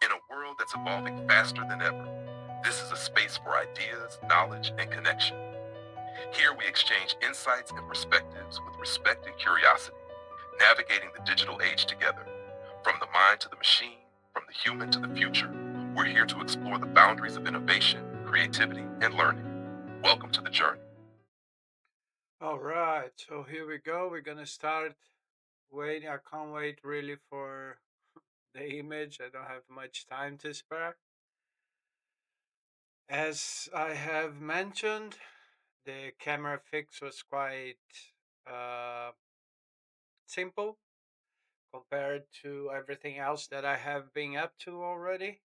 In a world that's evolving faster than ever, this is a space for ideas, knowledge, and connection. Here we exchange insights and perspectives with respect and curiosity, navigating the digital age together. From the mind to the machine, from the human to the future, we're here to explore the boundaries of innovation, creativity, and learning. Welcome to the journey. All right, so here we go. We're gonna start waiting. I can't wait really for the image. I don't have much time to spare. As I have mentioned, the camera fix was quite uh, simple compared to everything else that I have been up to already.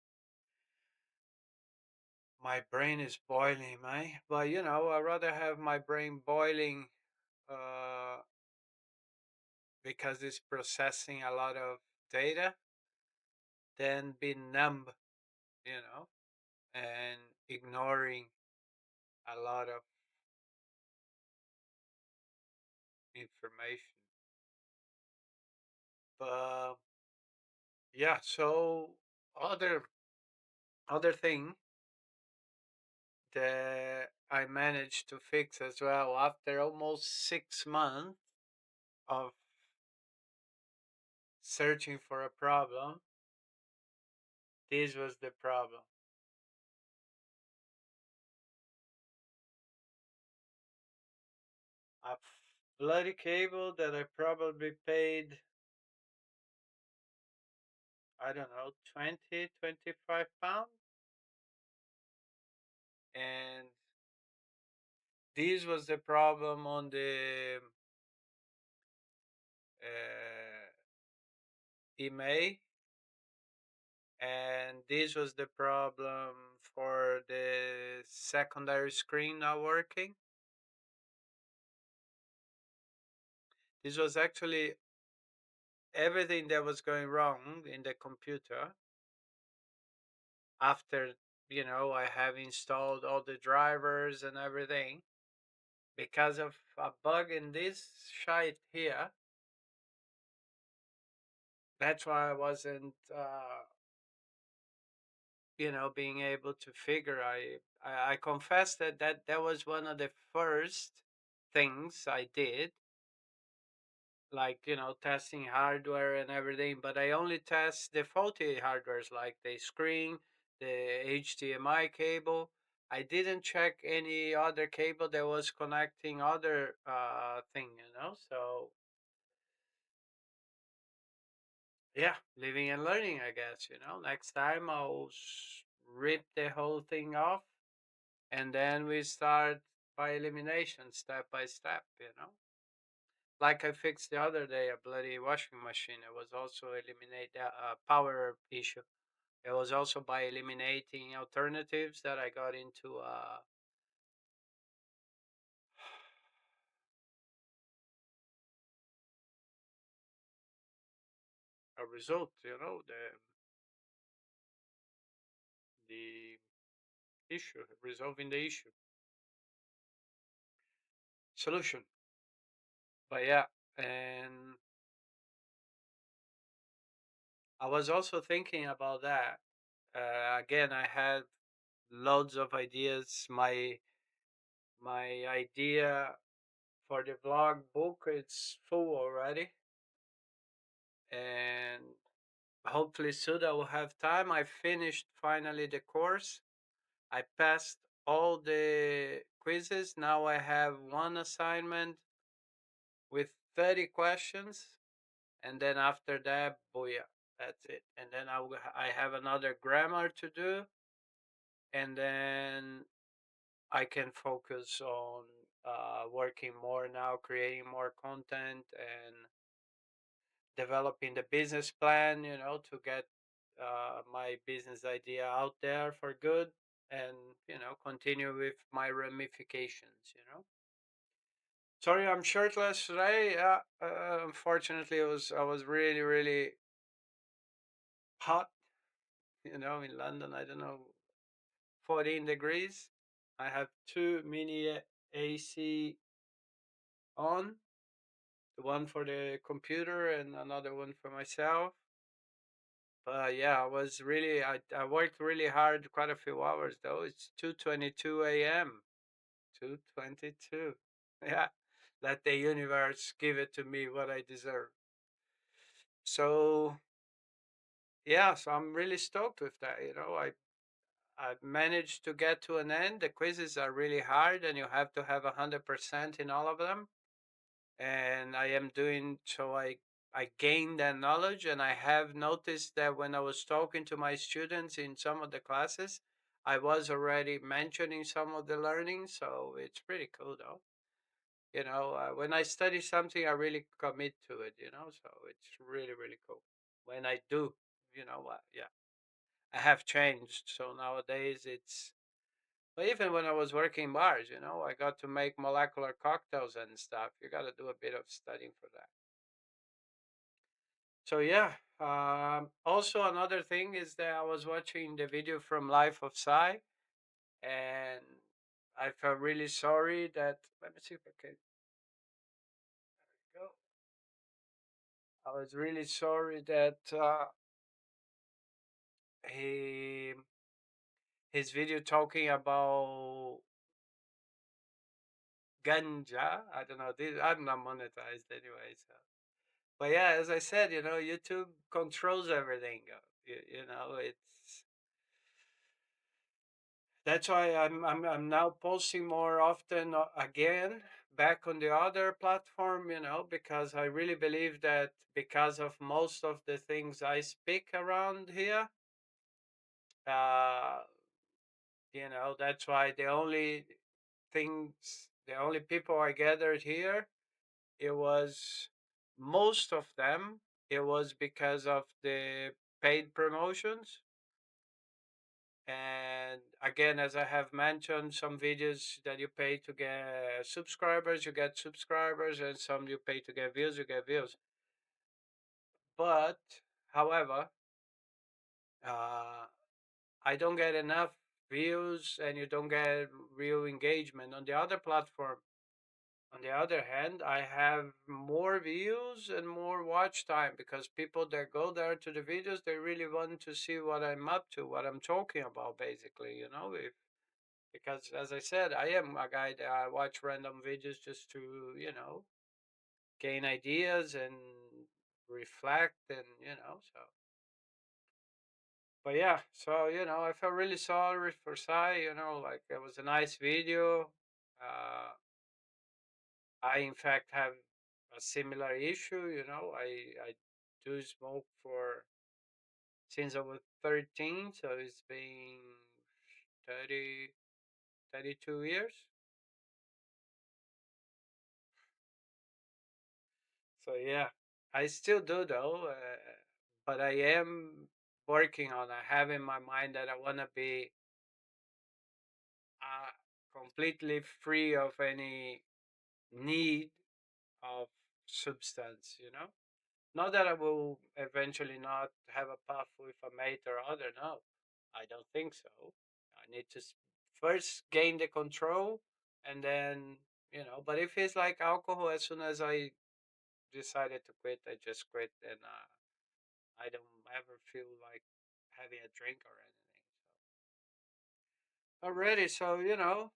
My brain is boiling, man. But I'd rather have my brain boiling uh, because it's processing a lot of data than be numb, you know, and ignoring a lot of information. But yeah, so other thing that I managed to fix as well after almost 6 months of searching for a problem. This was the problem. A bloody cable that I probably paid, I don't know, 20, 25 pounds. And this was the problem on the uh, email, and this was the problem for the secondary screen not working. This was actually everything that was going wrong in the computer after I have installed all the drivers and everything. Because of a bug in this shite here, that's why I wasn't being able to figure. I confess that was one of the first things I did, like testing hardware and everything. But I only test the faulty hardwares, like the screen, the HDMI cable. I didn't check any other cable that was connecting other thing. So yeah, living and learning, I guess. Next time I'll rip the whole thing off, and then we start by elimination, step by step. Like I fixed the other day a bloody washing machine. It was also eliminate that power issue. It was also by eliminating alternatives that I got into a result. The issue, resolving the issue, solution. But yeah, and I was also thinking about that. Again, I had loads of ideas. My idea for the vlog book, it's full already, and hopefully soon I will have time. I finished finally the course. I passed all the quizzes. Now I have one assignment with 30 questions, and then after that, booyah, that's it. And then I have another grammar to do, and then I can focus on working more now, creating more content, and developing the business plan, to get my business idea out there for good, and continue with my ramifications. Sorry, I'm shirtless today. Yeah, unfortunately, I was really really hot. In London, I don't know, 14 degrees. I have two mini AC on, the one for the computer and another one for myself. But yeah, I worked really hard, quite a few hours though. It's 2:22 a.m. 2:22. Yeah, let the universe give it to me what I deserve. So yeah, so I'm really stoked with that. I managed to get to an end. The quizzes are really hard, and you have to have 100% in all of them. And I am doing so. I gained that knowledge, and I have noticed that when I was talking to my students in some of the classes, I was already mentioning some of the learning. So it's pretty cool, though. When I study something, I really commit to it. So it's really really cool. When I do, yeah, I have changed. So nowadays it's. But even when I was working in bars, I got to make molecular cocktails and stuff. You got to do a bit of studying for that. So yeah. Also, another thing is that I was watching the video from Life of Psy, and I felt really sorry that. Let me see if I can go. I was really sorry that he his video talking about ganja. I don't know. I'm not monetized anyway, so. But yeah, as I said, YouTube controls everything. It's that's why I'm now posting more often again back on the other platform. Because I really believe that because of most of the things I speak around here, uh, that's why the only people I gathered here, it was most of them. It was because of the paid promotions. And again, as I have mentioned, some videos that you pay to get subscribers, you get subscribers, and some you pay to get views, you get views. But, however, uh, I don't get enough views and you don't get real engagement. On the other platform, on the other hand, I have more views and more watch time because people that go there to the videos, they really want to see what I'm up to, what I'm talking about, basically. If because as I said, I am a guy that I watch random videos just to, gain ideas and reflect and, so. But yeah, so, I felt really sorry for Sai, like it was a nice video. I, in fact, have a similar issue, I do smoke for since I was 13, so it's been 30, 32 years. So yeah, I still do though, but I am working on. I have in my mind that I want to be uh, completely free of any need of substance. Not that I will eventually not have a path with a mate or other. No, I don't think so. I need to first gain the control, and then. But if it's like alcohol, as soon as I decided to quit, I just quit, and I don't ever feel like having a drink or anything. So already, so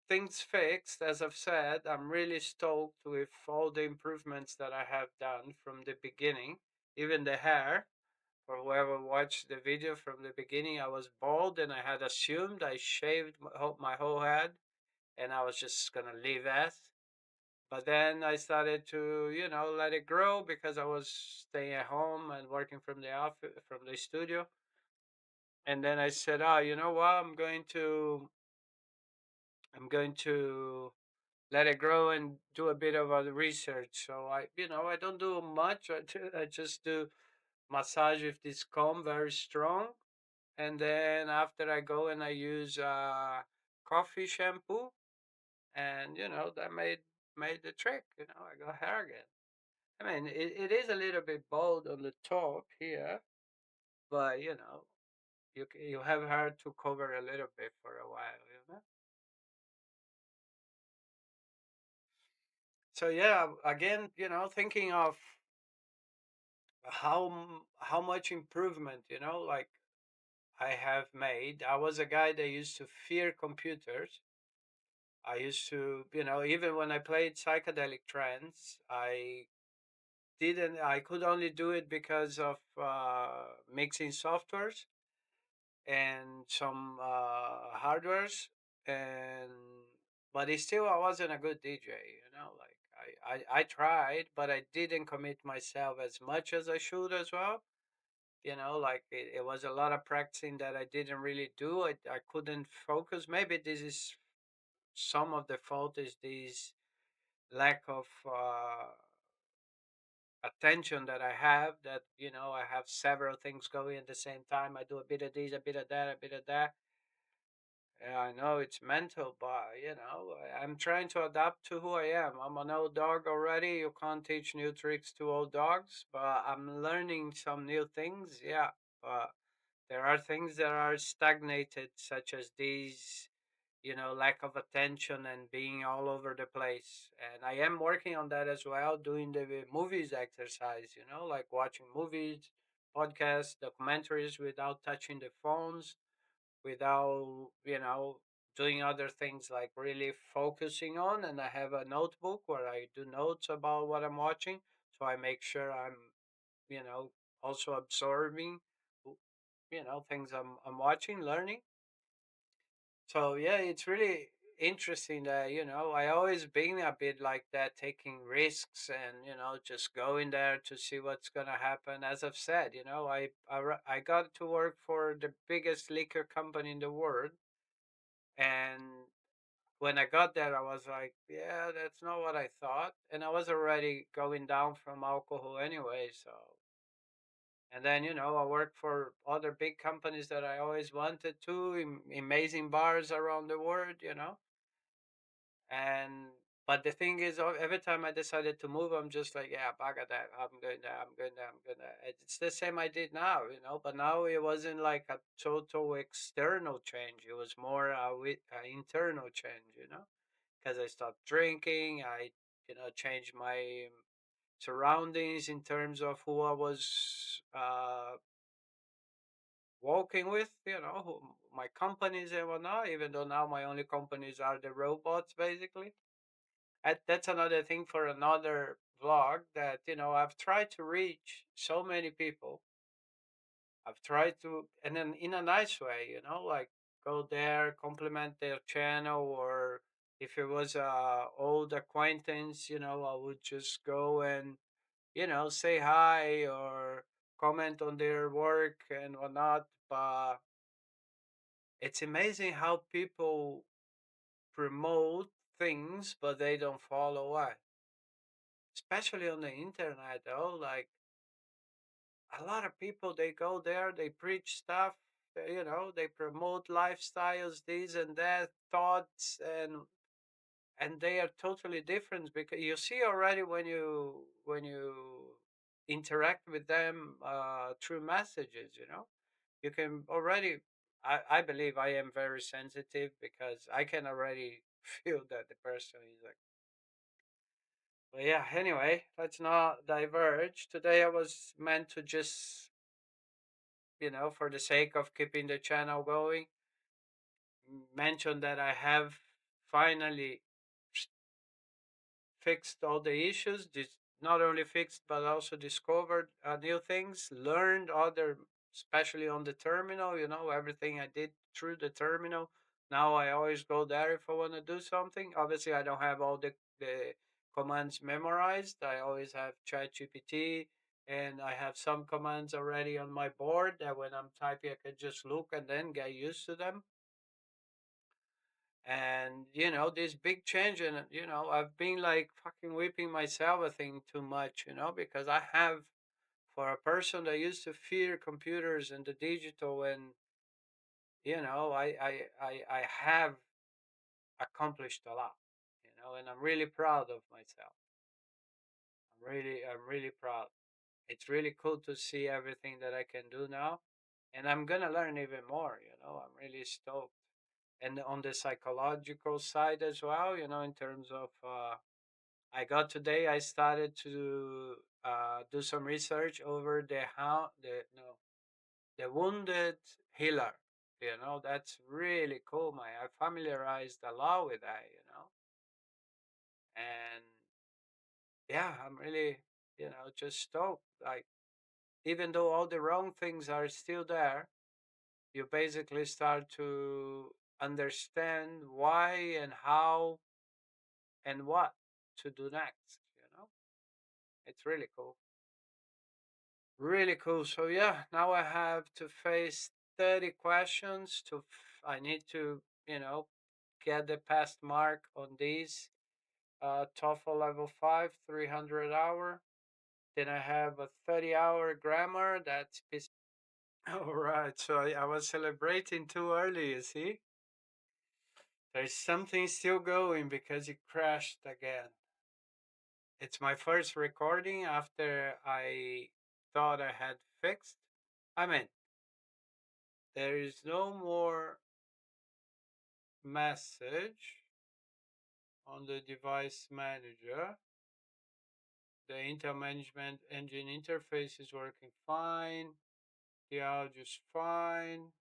things fixed. As I've said, I'm really stoked with all the improvements that I have done from the beginning. Even the hair. For whoever watched the video from the beginning, I was bald and I had assumed I shaved my whole head and I was just gonna leave that. But then I started to, let it grow because I was staying at home and working from the office, from the studio. And then I said, "Oh, you know what? I'm going to let it grow and do a bit of a research." So I don't do much. I just do massage with this comb, very strong, and then after I go and I use coffee shampoo, and that made the trick. I got hair again. I mean, it is a little bit bald on the top here, but you have hair to cover a little bit for a while. So yeah, again, thinking of how much improvement, like I have made. I was a guy that used to fear computers. I used to, even when I played psychedelic trance, I could only do it because of mixing softwares and some hardwares, and but it still I wasn't a good DJ. Like I tried, but I didn't commit myself as much as I should as well. Like it was a lot of practicing that I didn't really do. I couldn't focus. Maybe this is some of the fault is this lack of attention that I have. That I have several things going at the same time. I do a bit of this, a bit of that, a bit of that. Yeah, I know it's mental, but I'm trying to adapt to who I am. I'm an old dog already. You can't teach new tricks to old dogs, but I'm learning some new things. Yeah, but there are things that are stagnated, such as these, lack of attention and being all over the place. And I am working on that as well, doing the movies exercise, like watching movies, podcasts, documentaries without touching the phones, without, doing other things like really focusing on. And I have a notebook where I do notes about what I'm watching. So I make sure I'm, you know, also absorbing, things I'm watching, learning. So yeah, it's really interesting that I always been a bit like that, taking risks and just going there to see what's gonna happen. As I've said, I got to work for the biggest liquor company in the world, and when I got there, I was like, yeah, that's not what I thought, and I was already going down from alcohol anyway. So, and then I worked for other big companies that I always wanted to, amazing bars around the world, and but the thing is, every time I decided to move, I'm just like, yeah, back at that. I'm going there. I'm going there. I'm going there. It's the same I did now, But now it wasn't like a total external change. It was more a internal change, Because I stopped drinking. I, changed my surroundings in terms of who I was working with, my companies and whatnot. Even though now my only companies are the robots, basically. That's another thing for another vlog, that I've tried to reach so many people. I've tried to, and then in a nice way, like go there, compliment their channel, or if it was a old acquaintance, I would just go and say hi or comment on their work and whatnot. But it's amazing how people promote things, but they don't follow up, especially on the internet, though. Like a lot of people, they go there, they preach stuff, they promote lifestyles, this and that, thoughts, and they are totally different, because you see already when you interact with them through messages, you can already. I believe I am very sensitive, because I can already feel that the person is like. But yeah, anyway, let's not diverge. Today I was meant to just, for the sake of keeping the channel going, mention that I have finally fixed all the issues. This not only fixed, but also discovered new things, learned other, especially on the terminal. Everything I did through the terminal. Now I always go there if I want to do something. Obviously, I don't have all the commands memorized. I always have ChatGPT, and I have some commands already on my board that when I'm typing, I can just look and then get used to them. And this big change, and I've been like fucking whipping myself, I think, too much, because I have, for a person that used to fear computers and the digital, and I have accomplished a lot, and I'm really proud of myself. I'm really proud. It's really cool to see everything that I can do now, and I'm gonna learn even more. I'm really stoked. And on the psychological side as well, in terms of I started to do some research over the no the wounded healer. That's really cool. I familiarized a lot with that. And yeah, I'm really just stoked. Like, even though all the wrong things are still there, you basically start to understand why and how and what to do next. It's really cool. Really cool. So yeah, now I have to face 30 questions I need to, get the pass mark on these. TOEFL level 5, 300 hour. Then I have a 30-hour grammar. That's all right. So I was celebrating too early, you see? There's something still going because it crashed again. It's my first recording after I thought I had fixed. I mean, there is no more message on the device manager. The Intel Management Engine interface is working fine. The audio is fine.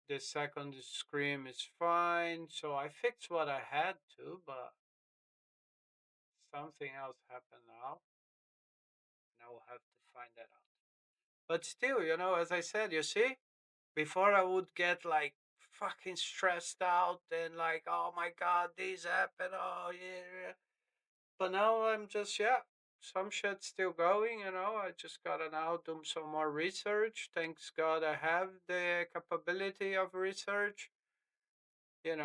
The second screen is fine. So I fixed what I had to, but something else happened now. And I will have to find that out. But still, as I said, you see, before I would get like fucking stressed out and like, oh my god, this happened. Oh yeah. But now I'm just, yeah, some shit's still going. I just gotta now do some more research. Thanks God I have the capability of research, and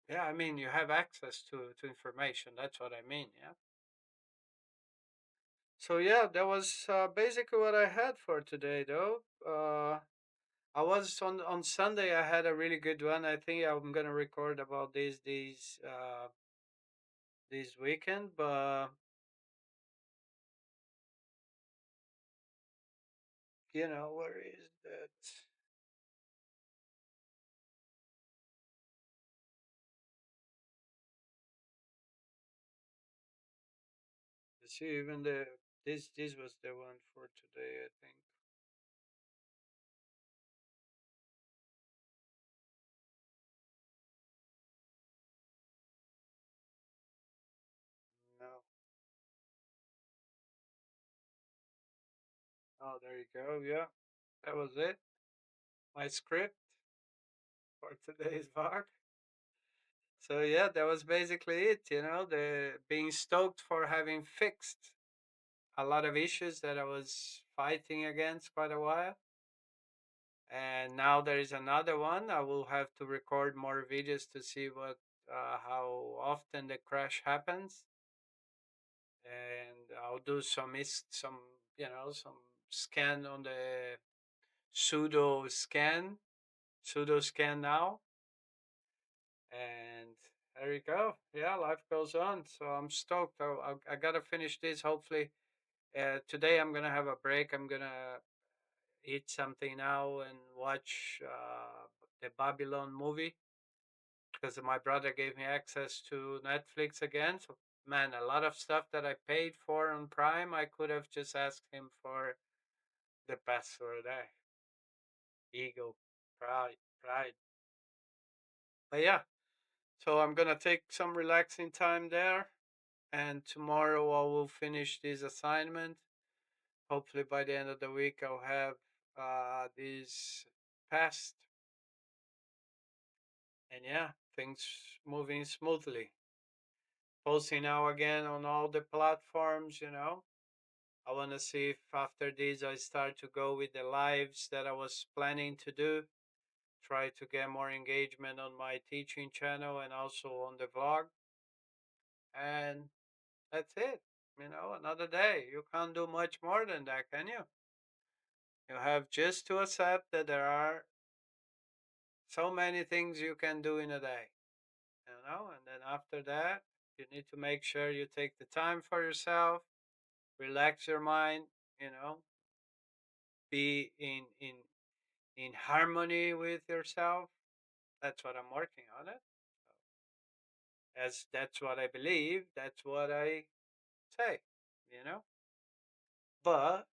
yeah, I mean, you have access to information. That's what I mean, yeah. So yeah, that was basically what I had for today, though. I was on Sunday. I had a really good one. I think I'm gonna record about this weekend. But where is that? See, even this was the one for today. I think no. Oh, there you go. Yeah, that was it. My script for today's vlog. So yeah, that was basically it. The being stoked for having fixed a lot of issues that I was fighting against quite a while. And now there is another one. I will have to record more videos to see how often the crash happens, and I'll do some scan on the pseudo scan, pseudo scan now, and there you go. Yeah, life goes on. So I'm stoked. I gotta finish this. Hopefully, today I'm gonna have a break. I'm gonna eat something now and watch the Babylon movie because my brother gave me access to Netflix again. So man, a lot of stuff that I paid for on Prime, I could have just asked him for the password. Ego, pride. But yeah, so I'm gonna take some relaxing time there, and tomorrow I will finish this assignment. Hopefully by the end of the week I'll have this passed, and yeah, things moving smoothly. Posting now again on all the platforms. I want to see if after this I start to go with the lives that I was planning to do. Try to get more engagement on my teaching channel and also on the vlog. And that's it. Another day. You can't do much more than that, can you? You have just to accept that there are so many things you can do in a day. And then after that, you need to make sure you take the time for yourself, relax your mind, you know, be in harmony with yourself. That's what I'm working on it. As that's what I believe, that's what I say, you know. But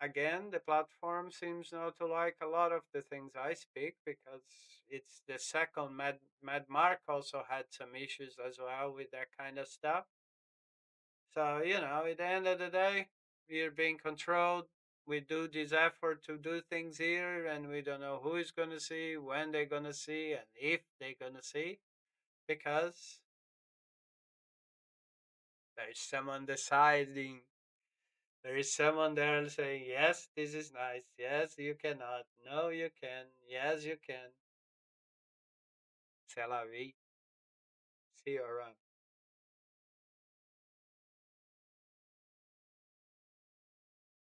again, the platform seems not to like a lot of the things I speak because it's the second. Mad Mark also had some issues as well with that kind of stuff. So, at the end of the day, we're being controlled. We do this effort to do things here, and we don't know who is going to see, when they're going to see, and if they're going to see, because there's someone deciding. There is someone there saying, yes, this is nice. Yes, you cannot. No, you can. Yes, you can. C'est la vie. See you around.